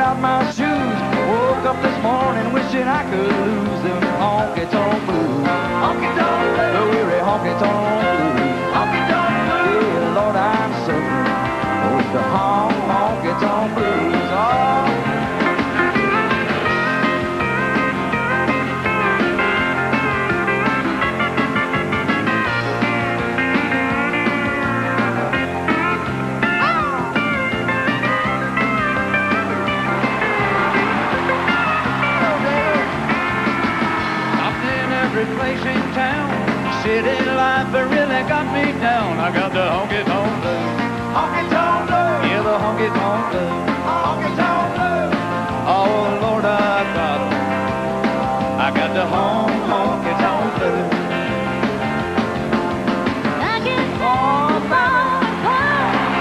out my shoes. Woke up this morning wishing I could lose them honky tonk blues. Honky tonk blues. The weary honky tonk blues. Honky tonk blues. Yeah, Lord, I'm suffering. Oh, the honky tonk blues. Oh. Place in town, city life it really got me down. I got the honky tonk blues, honky tonk blues, yeah, the honky tonk blues.